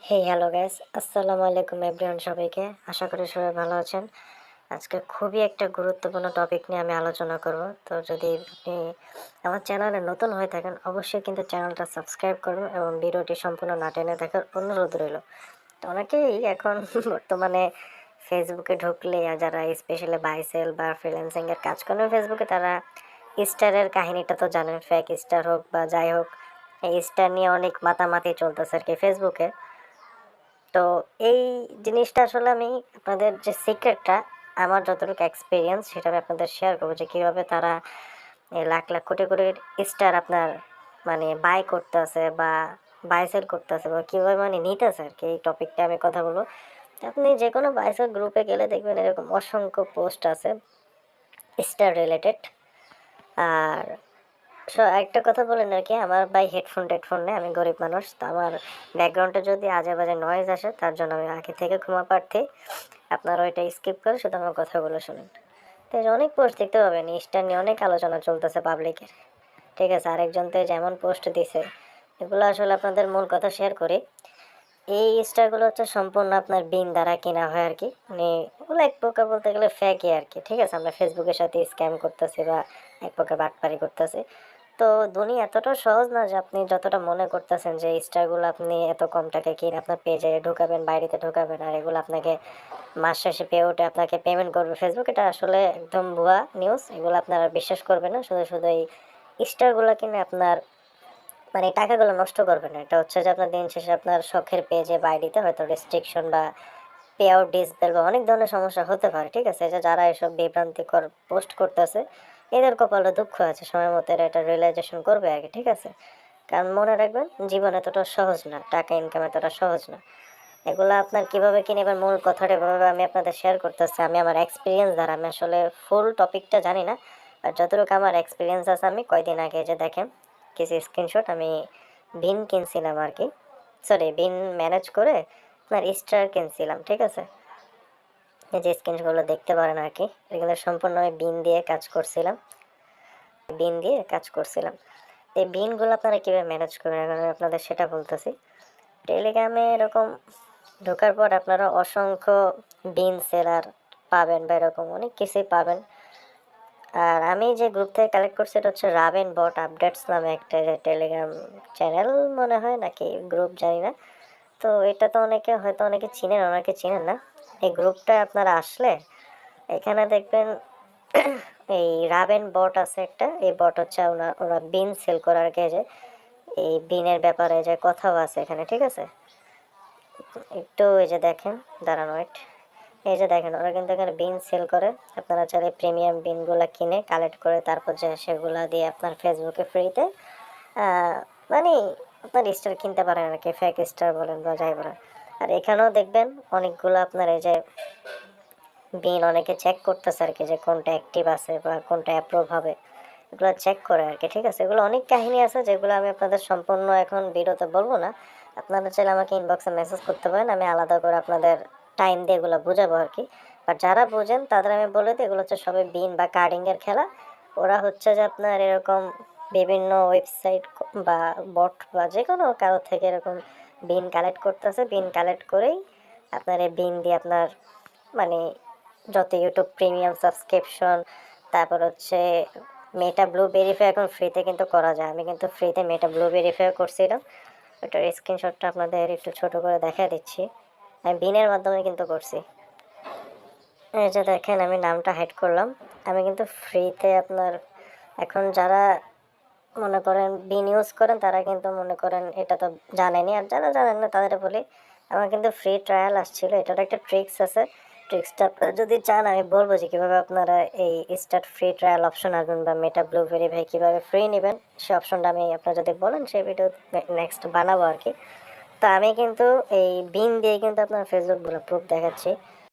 Hello guys, আসসালামু আলাইকুম everyone সবাইকে। আশা করি সবাই ভালো আছেন। আজকে খুবই একটা গুরুত্বপূর্ণ টপিক নিয়ে আমি আলোচনা করব। তো যদি আপনি আমার চ্যানেলে নতুন হয়ে থাকেন অবশ্যই কিন্তু চ্যানেলটা সাবস্ক্রাইব করবেন এবং ভিডিওটি সম্পূর্ণ না টেনে দেখার অনুরোধ রইল। তো অনেকেই এখন বর্তমানে ফেসবুকে ঢুকলে আর যারা স্পেশালি বাই সেল বা ফ্রিল্যান্সিংয়ের কাজ করেন ফেসবুকে তারা স্টারের কাহিনীটা তো জানেন, ফেক স্টার হোক বা যাই হোক, এই স্টার নিয়ে অনেক মাতামাতি চলতেছে আর কি ফেসবুকে। তো এই জিনিসটা আসলে আমি আপনাদের যে সিক্রেটটা, আমার যতটুকু এক্সপিরিয়েন্স সেটা আমি আপনাদের শেয়ার করবো যে কীভাবে তারা এই লাখ লাখ কোটি কোটি স্টার আপনার মানে বাই করতেছে বা বাই সেল করতেছে বা কীভাবে মানে নিতেছে আর কি। এই টপিকটা আমি কথা বলবো। আপনি যে কোনো বাই সেল গ্রুপে গেলে দেখবেন এরকম অসংখ্য পোস্ট আছে স্টার রিলেটেড। আর একটা কথা বলেন আর কি, আমার ভাই হেডফোন টেডফোন নেই, আমি গরিব মানুষ। তো আমার ব্যাকগ্রাউন্ডে যদি আজে বাজে নয়েজ আসে তার জন্য আমি আগে থেকে ক্ষমা প্রার্থী। আপনারা ওইটা স্কিপ করে শুধু আমার কথাগুলো শুনুন। তো এই যে অনেক পোস্ট দেখতে পাবেন ইস্টার নিয়ে অনেক আলোচনা চলতেছে পাবলিকের, ঠিক আছে। আরেকজন তো যেমন পোস্ট দিছে এগুলো আসলে আপনাদের মূল কথা শেয়ার করি। এই স্টারগুলো হচ্ছে সম্পূর্ণ আপনার বিন দ্বারা কেনা হয় আর কি। মানে ওগুলো এক প্রকার বলতে গেলে ফ্যাকই আর কি, ঠিক আছে। আমরা ফেসবুকের সাথে স্ক্যাম করতেছি বা এক প্রকার বাটপারি করতেছি। তো দুনিয়া এতটা সহজ না যে আপনি যতটা মনে করতেছেন যে স্টারগুলো আপনি এত কম টাকায় কিনে আপনার পেজে ঢুকাবেন, বাড়িতে ঢুকাবেন আর এগুলো আপনাকে মাস শেষে পে উঠে আপনাকে পেমেন্ট করবে ফেসবুক। এটা আসলে একদম ভুয়া নিউজ। এগুলো আপনারা বিশ্বাস করবেন না। শুধু শুধু এই স্টারগুলো কিনে আপনার মানে টাকাগুলো নষ্ট করবেন না। এটা হচ্ছে যে আপনার দিন শেষে আপনার শখের পেজে বা আইডিতে হয়তো রেস্ট্রিকশন বা পে আউট ডিসবেল বা অনেক ধরনের সমস্যা হতে পারে, ঠিক আছে। যে যারা এসব বিভ্রান্তিকর পোস্ট করতেছে এদের কপালে দুঃখ আছে, সময় মতো এরা এটা রিয়েলাইজেশন করবে আগে, ঠিক আছে। কারণ মনে রাখবেন জীবন এতটা সহজ না, টাকা ইনকাম এতটা সহজ না। এগুলো আপনার কীভাবে কিনে এবার মূল কথাটা এভাবে আমি আপনাদের শেয়ার করতেছি আমি আমার এক্সপিরিয়েন্স দ্বারা। আমি আসলে ফুল টপিকটা জানি না, আর যতটুকু আমার এক্সপিরিয়েন্স আছে আমি কয়দিন আগে যে দেখেন কিছু স্ক্রিনশট আমি বিন কিনছিলাম আর কি, সরি বিন ম্যানেজ করে আপনার স্টার কিনছিলাম, ঠিক আছে। এই যে স্ক্রিনশটগুলো দেখতে পারেন আর কি, এগুলো সম্পূর্ণ আমি বিন দিয়ে কাজ করছিলাম। এই বিনগুলো আপনারা কীভাবে ম্যানেজ করবেন এখন আমি আপনাদের সেটা বলতেছি। টেলিগ্রামে এরকম ঢোকার পর আপনারা অসংখ্য বিন সেলার পাবেন বা এরকম অনেক কিছুই পাবেন। আর আমি যে গ্রুপ থেকে কালেক্ট করছি এটা হচ্ছে রাবেন বট আপডেটস নামে একটা টেলিগ্রাম চ্যানেল মনে হয়, নাকি গ্রুপ জানি না। তো এটা তো অনেকে চিনেন, অনেকে চিনেন না। এই গ্রুপটায় আপনারা আসলে এখানে দেখবেন এই রাবেন বট আছে একটা। এই বট হচ্ছে ওরা বিন সেল করার যে এই বিনের ব্যাপারে যে কথাও আছে এখানে, ঠিক আছে। একটু এই যে দেখেন, দাঁড়ানো এই যে দেখেন ওরা কিন্তু এখানে বিন সেল করে। আপনারা চাইলে প্রিমিয়াম বিনগুলো কিনে কালেক্ট করে তারপর যে সেগুলো দিয়ে আপনার ফেসবুকে ফ্রিতে মানে আপনার স্টার কিনতে পারেন আর কি, ফেক স্টার বলেন বা যাই বলেন। আর এখানেও দেখবেন অনেকগুলো আপনার এই যে বিন অনেকে চেক করতেছে আর কি, যে কোনটা অ্যাক্টিভ আছে বা কোনটা অ্যাপ্রুভ হবে এগুলো চেক করে আর কি, ঠিক আছে। এগুলো অনেক কাহিনী আছে যেগুলো আমি আপনাদের সম্পূর্ণ এখন ভিডিওতে বলবো না। আপনারা চাইলে আমাকে ইনবক্সে মেসেজ করতে পারেন, আমি আলাদা করে আপনাদের টাইম দিয়ে এগুলো বোঝাবো আর কি। আর যারা বোঝেন তাদের আমি বলে দিই এগুলো হচ্ছে সবাই বিন বা কার্ডিংয়ের খেলা। ওরা হচ্ছে যে আপনার এরকম বিভিন্ন ওয়েবসাইট বা বট বা যে কোনো কারো থেকে এরকম বিন কালেক্ট করতেছে। বিন কালেক্ট করেই আপনার এই বিন দিয়ে আপনার মানে যত ইউটিউব প্রিমিয়াম সাবস্ক্রিপশন, তারপর হচ্ছে মেটা ব্লু ভেরিফাই এখন ফ্রিতে কিন্তু করা যায়। আমি কিন্তু ফ্রিতে মেটা ব্লু ভেরিফাই করছিলাম। ওটার স্ক্রিনশটটা আপনাদের একটু ছোট করে দেখা দিচ্ছি। আমি বিনের মাধ্যমে কিন্তু করছি। এই যে দেখেন আমি নামটা হাইড করলাম। আমি কিন্তু ফ্রিতে আপনার এখন যারা মনে করেন বিন ইউজ করেন তারা কিন্তু মনে করেন এটা তো জানেনি, আর যারা জানেন না তাদের বলি আমার কিন্তু ফ্রি ট্রায়াল আসছিল। এটার একটা ট্রিক্স আছে। ট্রিক্সটা আপনারা যদি চান আমি বলবো যে কীভাবে আপনারা এই স্টার্ট ফ্রি ট্রায়াল অপশন আসবেন বা মেটা ব্লু ভেরিফাই কীভাবে ফ্রি নেবেন সেই অপশনটা আমি আপনারা যদি বলেন সেই ভিডিও নেক্সট বানাবো আর কি। তো আমি কিন্তু এই বিন দিয়ে কিন্তু আপনার ফেসবুক প্রুফ দেখাচ্ছি।